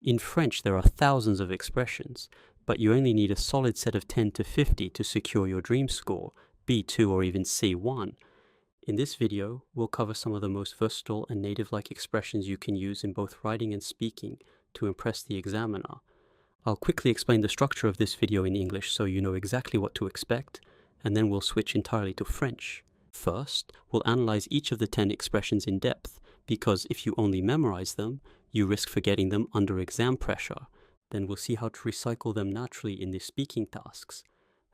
In French, there are thousands of expressions, but you only need a solid set of 10 to 50 to secure your dream score, B2 or even C1. In this video, we'll cover some of the most versatile and native-like expressions you can use in both writing and speaking to impress the examiner. I'll quickly explain the structure of this video in English so you know exactly what to expect, and then we'll switch entirely to French. First, we'll analyze each of the 10 expressions in depth, because if you only memorize them, you risk forgetting them under exam pressure. Then we'll see how to recycle them naturally in the speaking tasks.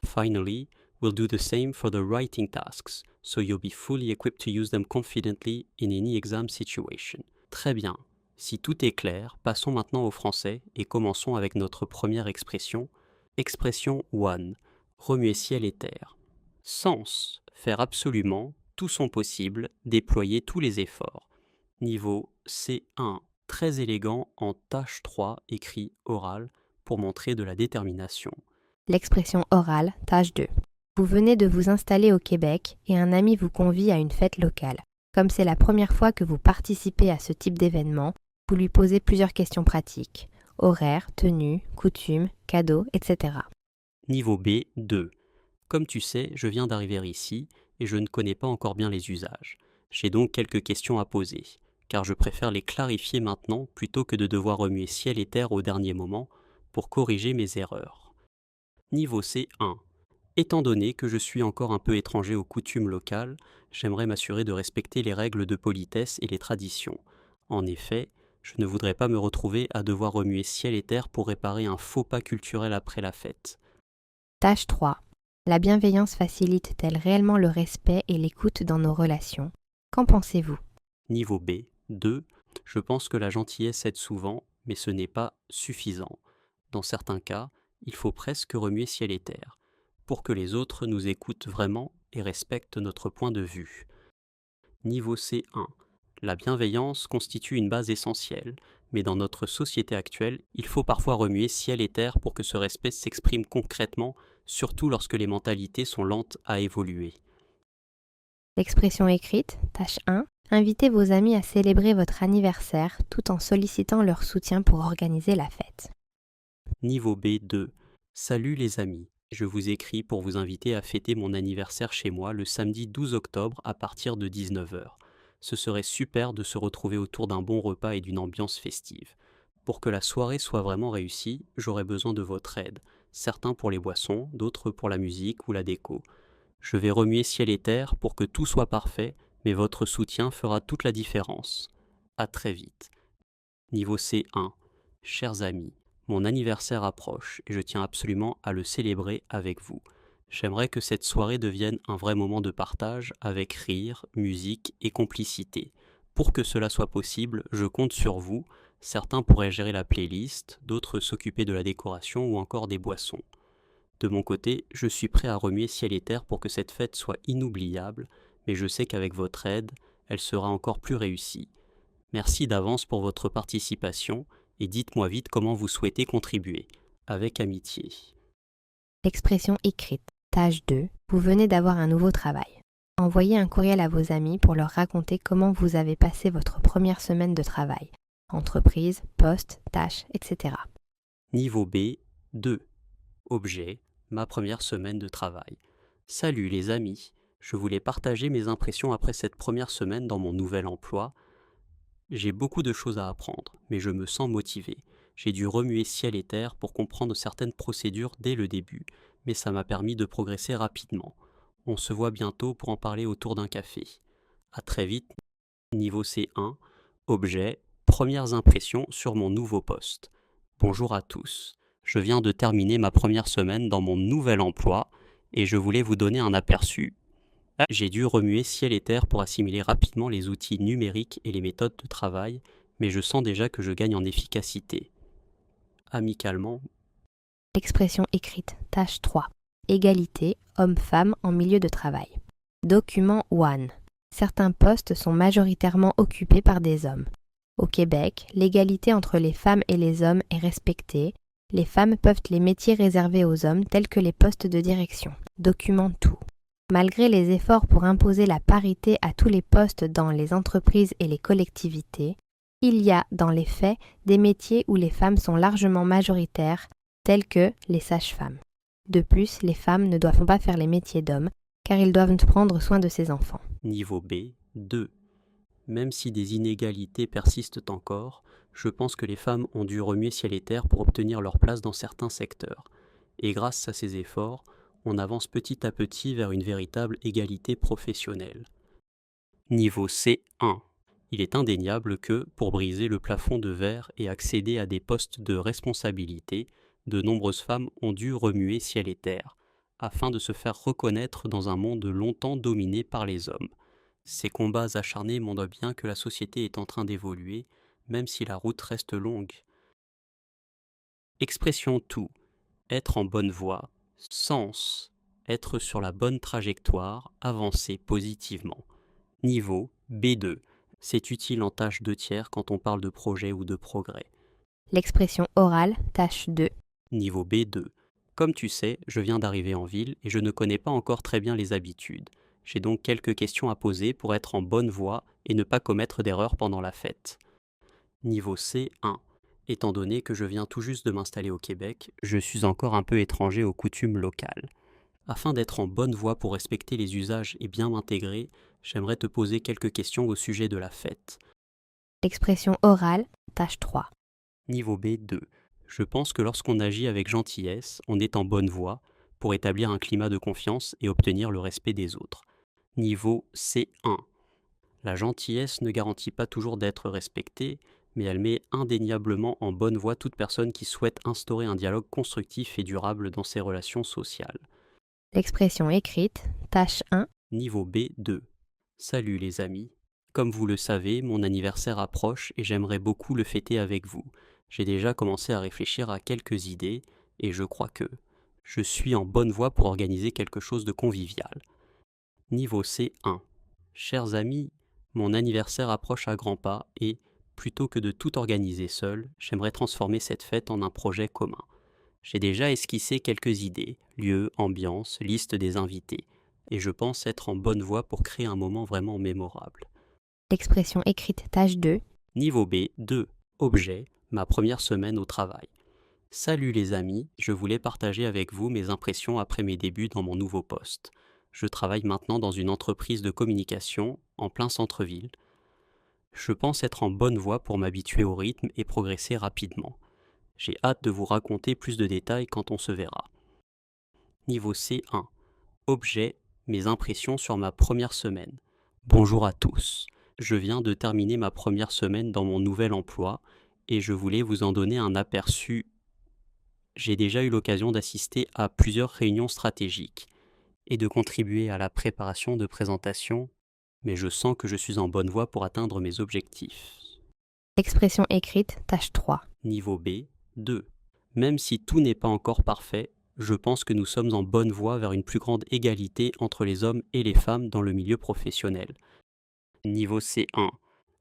Finally, we'll do the same for the writing tasks, so you'll be fully equipped to use them confidently in any exam situation. Très bien. Si tout est clair, passons maintenant au français et commençons avec notre première expression. Expression 1. Remuer ciel et terre. Sens. Faire absolument, tout son possible, déployer tous les efforts. Niveau C1. Très élégant en tâche 3, écrit oral, pour montrer de la détermination. L'expression orale, tâche 2. Vous venez de vous installer au Québec et un ami vous convie à une fête locale. Comme c'est la première fois que vous participez à ce type d'événement, vous lui posez plusieurs questions pratiques. Horaire, tenue, coutumes, cadeaux, etc. Niveau B, 2. Comme tu sais, je viens d'arriver ici et je ne connais pas encore bien les usages. J'ai donc quelques questions à poser, car je préfère les clarifier maintenant plutôt que de devoir remuer ciel et terre au dernier moment pour corriger mes erreurs. Niveau C1. Étant donné que je suis encore un peu étranger aux coutumes locales, j'aimerais m'assurer de respecter les règles de politesse et les traditions. En effet, je ne voudrais pas me retrouver à devoir remuer ciel et terre pour réparer un faux pas culturel après la fête. Tâche 3. La bienveillance facilite-t-elle réellement le respect et l'écoute dans nos relations? Qu'en pensez-vous? Niveau B, 2. Je pense que la gentillesse aide souvent, mais ce n'est pas suffisant. Dans certains cas, il faut presque remuer ciel et terre, pour que les autres nous écoutent vraiment et respectent notre point de vue. Niveau C1. La bienveillance constitue une base essentielle, mais dans notre société actuelle, il faut parfois remuer ciel et terre pour que ce respect s'exprime concrètement, surtout lorsque les mentalités sont lentes à évoluer. L'expression écrite, tâche 1. Invitez vos amis à célébrer votre anniversaire tout en sollicitant leur soutien pour organiser la fête. Niveau B2. Salut les amis. Je vous écris pour vous inviter à fêter mon anniversaire chez moi le samedi 12 octobre à partir de 19h. Ce serait super de se retrouver autour d'un bon repas et d'une ambiance festive. Pour que la soirée soit vraiment réussie, j'aurai besoin de votre aide. Certains pour les boissons, d'autres pour la musique ou la déco. Je vais remuer ciel et terre pour que tout soit parfait, mais votre soutien fera toute la différence. À très vite. Niveau C1. Chers amis, mon anniversaire approche et je tiens absolument à le célébrer avec vous. J'aimerais que cette soirée devienne un vrai moment de partage avec rire, musique et complicité. Pour que cela soit possible, je compte sur vous. Certains pourraient gérer la playlist, d'autres s'occuper de la décoration ou encore des boissons. De mon côté, je suis prêt à remuer ciel et terre pour que cette fête soit inoubliable, mais je sais qu'avec votre aide, elle sera encore plus réussie. Merci d'avance pour votre participation et dites-moi vite comment vous souhaitez contribuer. Avec amitié. L'expression écrite, tâche 2. Vous venez d'avoir un nouveau travail. Envoyez un courriel à vos amis pour leur raconter comment vous avez passé votre première semaine de travail. Entreprise, poste, tâches, etc. Niveau B, 2. Objet, ma première semaine de travail. Salut les amis, je voulais partager mes impressions après cette première semaine dans mon nouvel emploi. J'ai beaucoup de choses à apprendre, mais je me sens motivé. J'ai dû remuer ciel et terre pour comprendre certaines procédures dès le début, mais ça m'a permis de progresser rapidement. On se voit bientôt pour en parler autour d'un café. À très vite. Niveau C1. Objet, premières impressions sur mon nouveau poste. Bonjour à tous. Je viens de terminer ma première semaine dans mon nouvel emploi et je voulais vous donner un aperçu. J'ai dû remuer ciel et terre pour assimiler rapidement les outils numériques et les méthodes de travail, mais je sens déjà que je gagne en efficacité. Amicalement. L'expression écrite, tâche 3. Égalité, homme-femme en milieu de travail. Document 1. Certains postes sont majoritairement occupés par des hommes. Au Québec, l'égalité entre les femmes et les hommes est respectée. Les femmes peuvent les métiers réservés aux hommes tels que les postes de direction. Document tout. Malgré les efforts pour imposer la parité à tous les postes dans les entreprises et les collectivités, Il y a, dans les faits, des métiers où les femmes sont largement majoritaires, tels que les sages-femmes. De plus, les femmes ne doivent pas faire les métiers d'hommes, car ils doivent prendre soin de ses enfants. Niveau B, 2. Même si des inégalités persistent encore, je pense que les femmes ont dû remuer ciel et terre pour obtenir leur place dans certains secteurs. Et grâce à ces efforts, on avance petit à petit vers une véritable égalité professionnelle. Niveau C1. Il est indéniable que, pour briser le plafond de verre et accéder à des postes de responsabilité, de nombreuses femmes ont dû remuer ciel et terre, afin de se faire reconnaître dans un monde longtemps dominé par les hommes. Ces combats acharnés montrent bien que la société est en train d'évoluer, même si la route reste longue. Expression tout. Être en bonne voie. Sens. Être sur la bonne trajectoire, avancer positivement. Niveau B2. C'est utile en tâche 2/3 quand on parle de projet ou de progrès. L'expression orale, tâche 2. Niveau B2. Comme tu sais, je viens d'arriver en ville et je ne connais pas encore très bien les habitudes. J'ai donc quelques questions à poser pour être en bonne voie et ne pas commettre d'erreurs pendant la fête. Niveau C1. Étant donné que je viens tout juste de m'installer au Québec, je suis encore un peu étranger aux coutumes locales. Afin d'être en bonne voie pour respecter les usages et bien m'intégrer, j'aimerais te poser quelques questions au sujet de la fête. L'expression orale, tâche 3. Niveau B2. Je pense que lorsqu'on agit avec gentillesse, on est en bonne voie pour établir un climat de confiance et obtenir le respect des autres. Niveau C1. La gentillesse ne garantit pas toujours d'être respectée, mais elle met indéniablement en bonne voie toute personne qui souhaite instaurer un dialogue constructif et durable dans ses relations sociales. L'expression écrite, tâche 1. Niveau B2. Salut les amis. Comme vous le savez, mon anniversaire approche et j'aimerais beaucoup le fêter avec vous. J'ai déjà commencé à réfléchir à quelques idées et je crois que je suis en bonne voie pour organiser quelque chose de convivial. Niveau C1. Chers amis, mon anniversaire approche à grands pas et, plutôt que de tout organiser seul, j'aimerais transformer cette fête en un projet commun. J'ai déjà esquissé quelques idées, lieux, ambiance, liste des invités, et je pense être en bonne voie pour créer un moment vraiment mémorable. L'expression écrite, tâche 2. Niveau B, 2. Objet, ma première semaine au travail. Salut les amis, je voulais partager avec vous mes impressions après mes débuts dans mon nouveau poste. Je travaille maintenant dans une entreprise de communication en plein centre-ville. Je pense être en bonne voie pour m'habituer au rythme et progresser rapidement. J'ai hâte de vous raconter plus de détails quand on se verra. Niveau C1. Objet, mes impressions sur ma première semaine. Bonjour à tous. Je viens de terminer ma première semaine dans mon nouvel emploi et je voulais vous en donner un aperçu. J'ai déjà eu l'occasion d'assister à plusieurs réunions stratégiques et de contribuer à la préparation de présentations, mais je sens que je suis en bonne voie pour atteindre mes objectifs. Expression écrite, tâche 3. Niveau B, 2. Même si tout n'est pas encore parfait, je pense que nous sommes en bonne voie vers une plus grande égalité entre les hommes et les femmes dans le milieu professionnel. Niveau C1.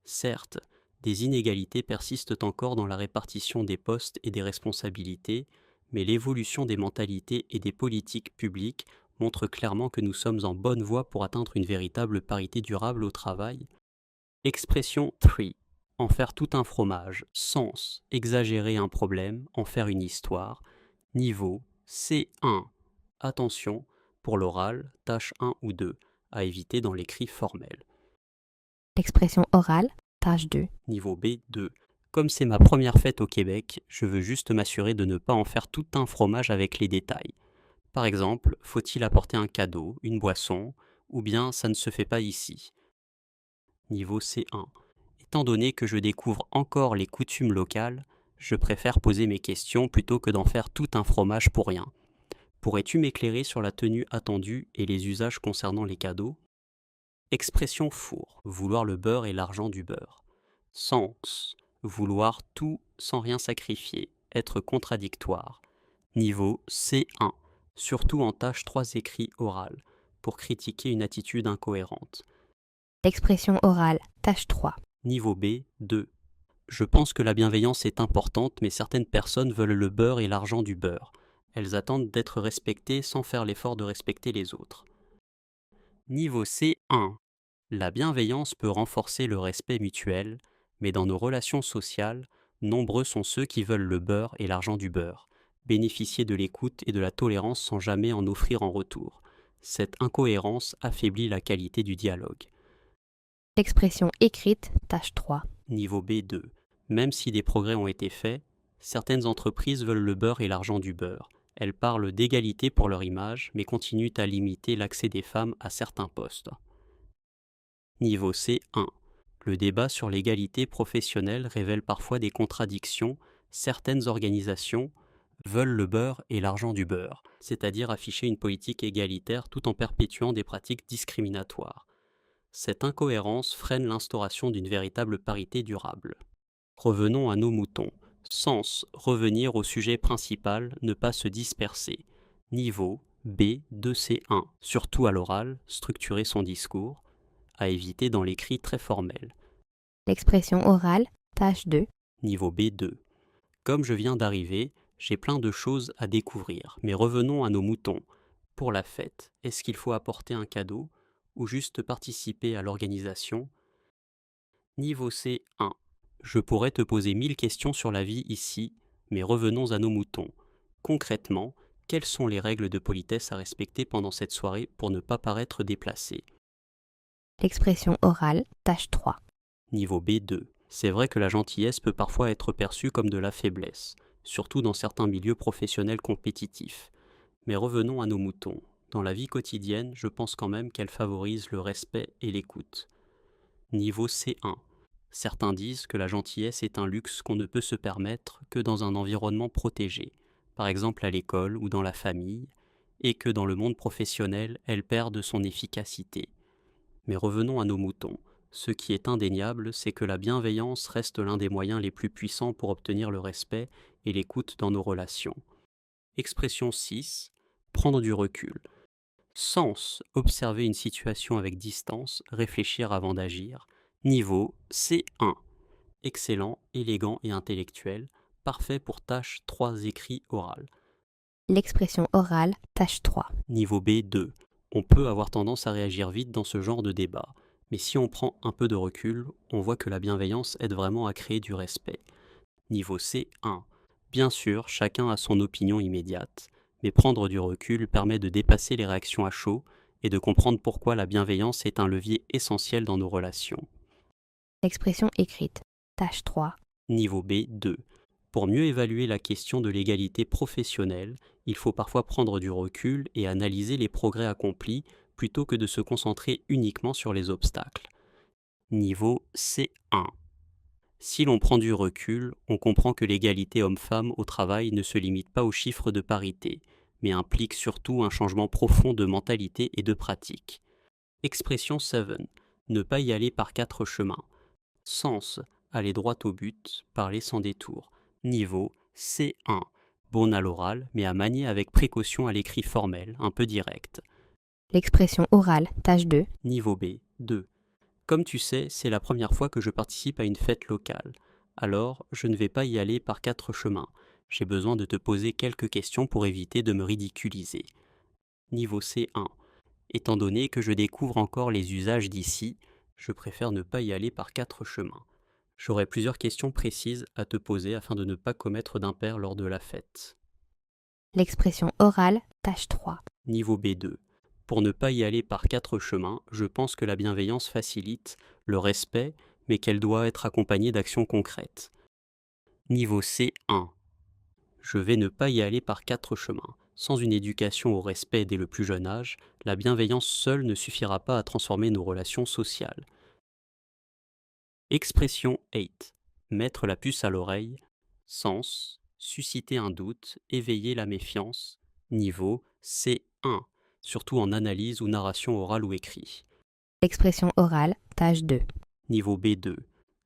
Certes, des inégalités persistent encore dans la répartition des postes et des responsabilités, mais l'évolution des mentalités et des politiques publiques montre clairement que nous sommes en bonne voie pour atteindre une véritable parité durable au travail. Expression 3. En faire tout un fromage. Sens. Exagérer un problème, en faire une histoire. Niveau C1. Attention, pour l'oral, tâche 1 ou 2, à éviter dans l'écrit formel. L'expression orale, tâche 2. Niveau B2. Comme c'est ma première fête au Québec, je veux juste m'assurer de ne pas en faire tout un fromage avec les détails. Par exemple, faut-il apporter un cadeau, une boisson, ou bien ça ne se fait pas ici. Niveau C1. Étant donné que je découvre encore les coutumes locales, je préfère poser mes questions plutôt que d'en faire tout un fromage pour rien. Pourrais-tu m'éclairer sur la tenue attendue et les usages concernant les cadeaux? Expression four. Vouloir le beurre et l'argent du beurre. Sens. Vouloir tout sans rien sacrifier. Être contradictoire. Niveau C1. Surtout en tâche 3 écrits oral, pour critiquer une attitude incohérente. L'expression orale, tâche 3. Niveau B, 2. Je pense que la bienveillance est importante, mais certaines personnes veulent le beurre et l'argent du beurre. Elles attendent d'être respectées sans faire l'effort de respecter les autres. Niveau C1. La bienveillance peut renforcer le respect mutuel, Mais dans nos relations sociales, nombreux sont ceux qui veulent le beurre et l'argent du beurre, bénéficier de l'écoute et de la tolérance sans jamais en offrir en retour. Cette incohérence affaiblit la qualité du dialogue. L'expression écrite, tâche 3. Niveau B2. Même si des progrès ont été faits, certaines entreprises veulent le beurre et l'argent du beurre. Elles parlent d'égalité pour leur image, mais continuent à limiter l'accès des femmes à certains postes. Niveau C1. Le débat sur l'égalité professionnelle révèle parfois des contradictions. Certaines organisations veulent le beurre et l'argent du beurre, c'est-à-dire afficher une politique égalitaire tout en perpétuant des pratiques discriminatoires. Cette incohérence freine l'instauration d'une véritable parité durable. Revenons à nos moutons. Sens, revenir au sujet principal, ne pas se disperser. Niveau B2C1, surtout à l'oral, structurer son discours, à éviter dans l'écrit très formel. L'expression orale, tâche 2. Niveau B2. Comme je viens d'arriver, j'ai plein de choses à découvrir, mais revenons à nos moutons. Pour la fête, est-ce qu'il faut apporter un cadeau ou juste participer à l'organisation? Niveau C1. Je pourrais te poser 1000 questions sur la vie ici, mais revenons à nos moutons. Concrètement, quelles sont les règles de politesse à respecter pendant cette soirée pour ne pas paraître déplacé? L'expression orale, tâche 3. Niveau B2. C'est vrai que la gentillesse peut parfois être perçue comme de la faiblesse, surtout dans certains milieux professionnels compétitifs. Mais revenons à nos moutons. Dans la vie quotidienne, je pense quand même qu'elle favorise le respect et l'écoute. Niveau C1. Certains disent que la gentillesse est un luxe qu'on ne peut se permettre que dans un environnement protégé, par exemple à l'école ou dans la famille, et que dans le monde professionnel, elle perd de son efficacité. Mais revenons à nos moutons. Ce qui est indéniable, c'est que la bienveillance reste l'un des moyens les plus puissants pour obtenir le respect et l'écoute dans nos relations. Expression 6. Prendre du recul. Sens, observer une situation avec distance, réfléchir avant d'agir. Niveau C1. Excellent, élégant et intellectuel, parfait pour tâche 3 écrits oral. L'expression orale, tâche 3. Niveau B2. On peut avoir tendance à réagir vite dans ce genre de débat, mais si on prend un peu de recul, on voit que la bienveillance aide vraiment à créer du respect. Niveau C1. Bien sûr, chacun a son opinion immédiate, mais prendre du recul permet de dépasser les réactions à chaud et de comprendre pourquoi la bienveillance est un levier essentiel dans nos relations. L'expression écrite, tâche 3. Niveau B2. Pour mieux évaluer la question de l'égalité professionnelle, il faut parfois prendre du recul et analyser les progrès accomplis plutôt que de se concentrer uniquement sur les obstacles. Niveau C1. Si l'on prend du recul, on comprend que l'égalité homme-femme au travail ne se limite pas aux chiffres de parité, mais implique surtout un changement profond de mentalité et de pratique. Expression 7. Ne pas y aller par 4 chemins. Sens, aller droit au but, parler sans détour. Niveau C1. Bon à l'oral, mais à manier avec précaution à l'écrit formel, un peu direct. L'expression orale, tâche 2. Niveau B. 2. Comme tu sais, c'est la première fois que je participe à une fête locale. Alors, je ne vais pas y aller par 4 chemins. J'ai besoin de te poser quelques questions pour éviter de me ridiculiser. Niveau C1. Étant donné que je découvre encore les usages d'ici, je préfère ne pas y aller par 4 chemins. J'aurai plusieurs questions précises à te poser afin de ne pas commettre d'impair lors de la fête. L'expression orale, tâche 3. Niveau B2. Pour ne pas y aller par 4 chemins, je pense que la bienveillance facilite le respect, mais qu'elle doit être accompagnée d'actions concrètes. Niveau C1. Je vais ne pas y aller par 4 chemins. Sans une éducation au respect dès le plus jeune âge, la bienveillance seule ne suffira pas à transformer nos relations sociales. Expression 8. Mettre la puce à l'oreille. Sens. Susciter un doute, éveiller la méfiance. Niveau C1. Surtout en analyse ou narration orale ou écrit. L'expression orale, tâche 2. Niveau B2.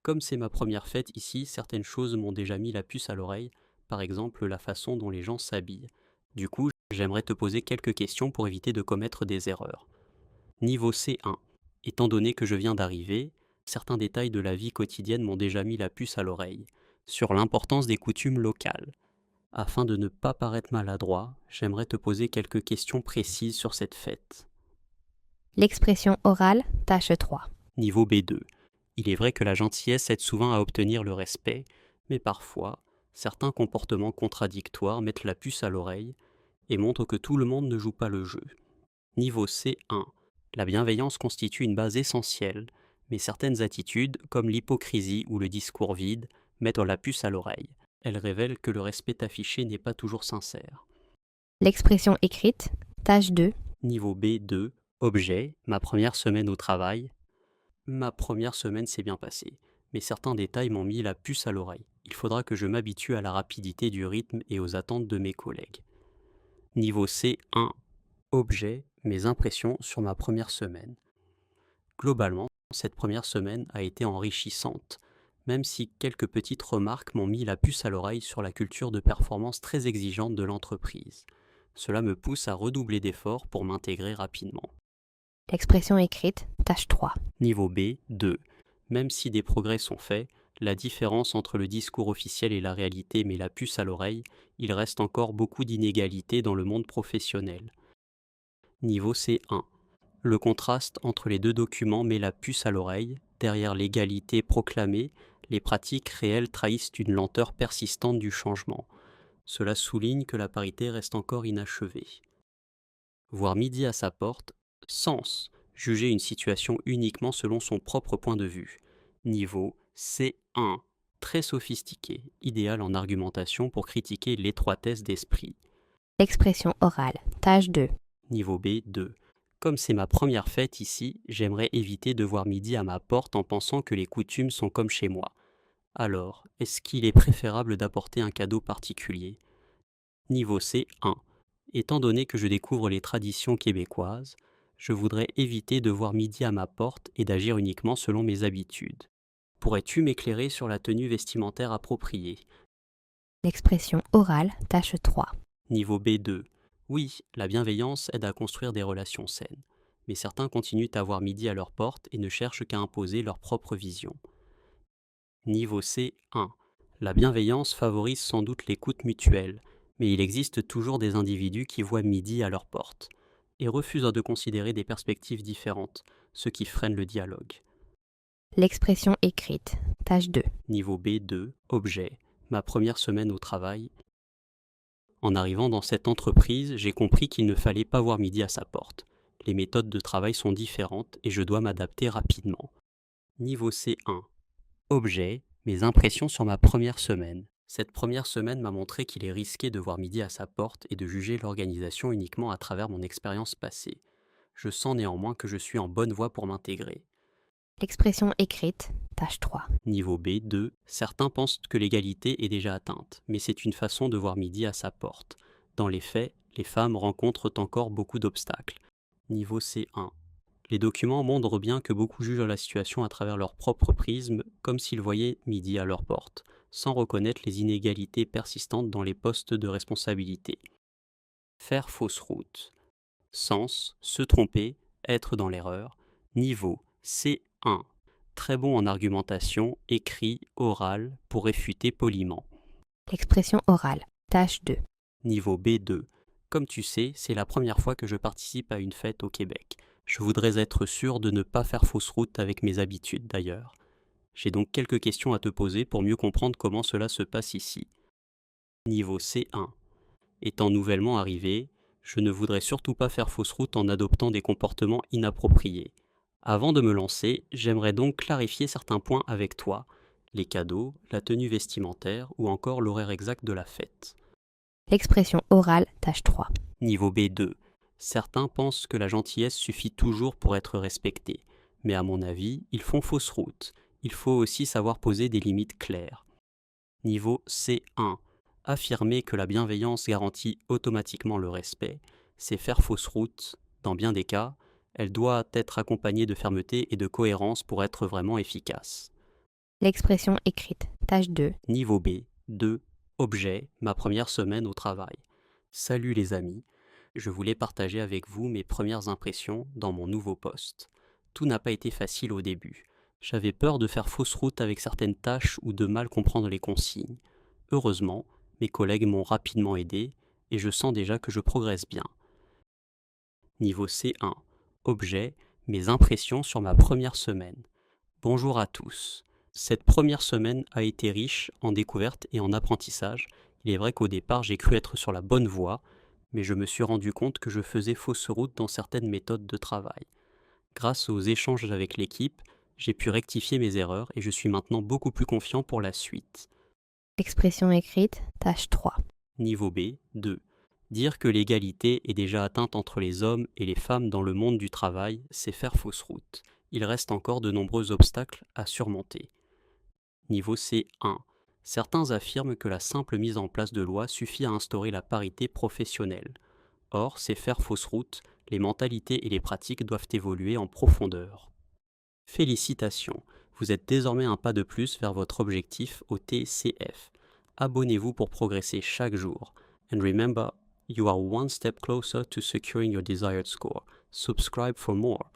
Comme c'est ma première fête ici, certaines choses m'ont déjà mis la puce à l'oreille, par exemple la façon dont les gens s'habillent. Du coup, j'aimerais te poser quelques questions pour éviter de commettre des erreurs. Niveau C1. Étant donné que je viens d'arriver, certains détails de la vie quotidienne m'ont déjà mis la puce à l'oreille, sur l'importance des coutumes locales. Afin de ne pas paraître maladroit, j'aimerais te poser quelques questions précises sur cette fête. L'expression orale, tâche 3. Niveau B2. Il est vrai que la gentillesse aide souvent à obtenir le respect, mais parfois, certains comportements contradictoires mettent la puce à l'oreille et montrent que tout le monde ne joue pas le jeu. Niveau C1. La bienveillance constitue une base essentielle, mais certaines attitudes, comme l'hypocrisie ou le discours vide, mettent la puce à l'oreille. Elles révèlent que le respect affiché n'est pas toujours sincère. L'expression écrite, tâche 2. Niveau B2. Objet. Ma première semaine au travail. Ma première semaine s'est bien passée, mais certains détails m'ont mis la puce à l'oreille. Il faudra que je m'habitue à la rapidité du rythme et aux attentes de mes collègues. Niveau C1. Objet. Mes impressions sur ma première semaine. Globalement, cette première semaine a été enrichissante, même si quelques petites remarques m'ont mis la puce à l'oreille sur la culture de performance très exigeante de l'entreprise. Cela me pousse à redoubler d'efforts pour m'intégrer rapidement. L'expression écrite, tâche 3. Niveau B, 2. Même si des progrès sont faits, la différence entre le discours officiel et la réalité met la puce à l'oreille, il reste encore beaucoup d'inégalités dans le monde professionnel. Niveau C1. Le contraste entre les deux documents met la puce à l'oreille. Derrière l'égalité proclamée, les pratiques réelles trahissent une lenteur persistante du changement. Cela souligne que la parité reste encore inachevée. Voir midi à sa porte, sens, juger une situation uniquement selon son propre point de vue. Niveau C1. Très sophistiqué, idéal en argumentation pour critiquer l'étroitesse d'esprit. L'expression orale, tâche 2. Niveau B, 2. Comme c'est ma première fête ici, j'aimerais éviter de voir midi à ma porte en pensant que les coutumes sont comme chez moi. Alors, est-ce qu'il est préférable d'apporter un cadeau particulier? Niveau C, 1. Étant donné que je découvre les traditions québécoises, je voudrais éviter de voir midi à ma porte et d'agir uniquement selon mes habitudes. Pourrais-tu m'éclairer sur la tenue vestimentaire appropriée? L'expression orale, tâche 3. Niveau B2. Oui, la bienveillance aide à construire des relations saines, mais certains continuent à voir midi à leur porte et ne cherchent qu'à imposer leur propre vision. Niveau C1. La bienveillance favorise sans doute l'écoute mutuelle, mais il existe toujours des individus qui voient midi à leur porte et refusent de considérer des perspectives différentes, ce qui freine le dialogue. L'expression écrite, tâche 2. Niveau B2. Objet. Ma première semaine au travail. En arrivant dans cette entreprise, j'ai compris qu'il ne fallait pas voir midi à sa porte. Les méthodes de travail sont différentes et je dois m'adapter rapidement. Niveau C1. Objet. Mes impressions sur ma première semaine. Cette première semaine m'a montré qu'il est risqué de voir midi à sa porte et de juger l'organisation uniquement à travers mon expérience passée. Je sens néanmoins que je suis en bonne voie pour m'intégrer. L'expression écrite, tâche 3. Niveau B2, certains pensent que l'égalité est déjà atteinte, mais c'est une façon de voir midi à sa porte. Dans les faits, les femmes rencontrent encore beaucoup d'obstacles. Niveau C1. Les documents montrent bien que beaucoup jugent la situation à travers leur propre prisme, comme s'ils voyaient midi à leur porte, sans reconnaître les inégalités persistantes dans les postes de responsabilité. Faire fausse route. Sens, se tromper, être dans l'erreur. Niveau C1. Très bon en argumentation, écrit, oral, pour réfuter poliment. L'expression orale, tâche 2. Niveau B2. Comme tu sais, c'est la première fois que je participe à une fête au Québec. Je voudrais être sûr de ne pas faire fausse route avec mes habitudes d'ailleurs. J'ai donc quelques questions à te poser pour mieux comprendre comment cela se passe ici. Niveau C1. Étant nouvellement arrivé, je ne voudrais surtout pas faire fausse route en adoptant des comportements inappropriés. Avant de me lancer, j'aimerais donc clarifier certains points avec toi, les cadeaux, la tenue vestimentaire ou encore l'horaire exact de la fête. L'expression orale, tâche 3. Niveau B2. Certains pensent que la gentillesse suffit toujours pour être respectée, mais à mon avis, ils font fausse route. Il faut aussi savoir poser des limites claires. Niveau C1. Affirmer que la bienveillance garantit automatiquement le respect, c'est faire fausse route. Dans bien des cas, elle doit être accompagnée de fermeté et de cohérence pour être vraiment efficace. L'expression écrite, tâche 2. Niveau B, 2. Objet, ma première semaine au travail. Salut les amis, je voulais partager avec vous mes premières impressions dans mon nouveau poste. Tout n'a pas été facile au début. J'avais peur de faire fausse route avec certaines tâches ou de mal comprendre les consignes. Heureusement, mes collègues m'ont rapidement aidé et je sens déjà que je progresse bien. Niveau C1. Objet, mes impressions sur ma première semaine. Bonjour à tous. Cette première semaine a été riche en découvertes et en apprentissage. Il est vrai qu'au départ, j'ai cru être sur la bonne voie, mais je me suis rendu compte que je faisais fausse route dans certaines méthodes de travail. Grâce aux échanges avec l'équipe, j'ai pu rectifier mes erreurs et je suis maintenant beaucoup plus confiant pour la suite. Expression écrite, tâche 3. Niveau B, 2. Dire que l'égalité est déjà atteinte entre les hommes et les femmes dans le monde du travail, c'est faire fausse route. Il reste encore de nombreux obstacles à surmonter. Niveau C1. Certains affirment que la simple mise en place de lois suffit à instaurer la parité professionnelle. Or, c'est faire fausse route, les mentalités et les pratiques doivent évoluer en profondeur. Félicitations, vous êtes désormais un pas de plus vers votre objectif au TCF. Abonnez-vous pour progresser chaque jour. And remember, you are one step closer to securing your desired score. Subscribe for more.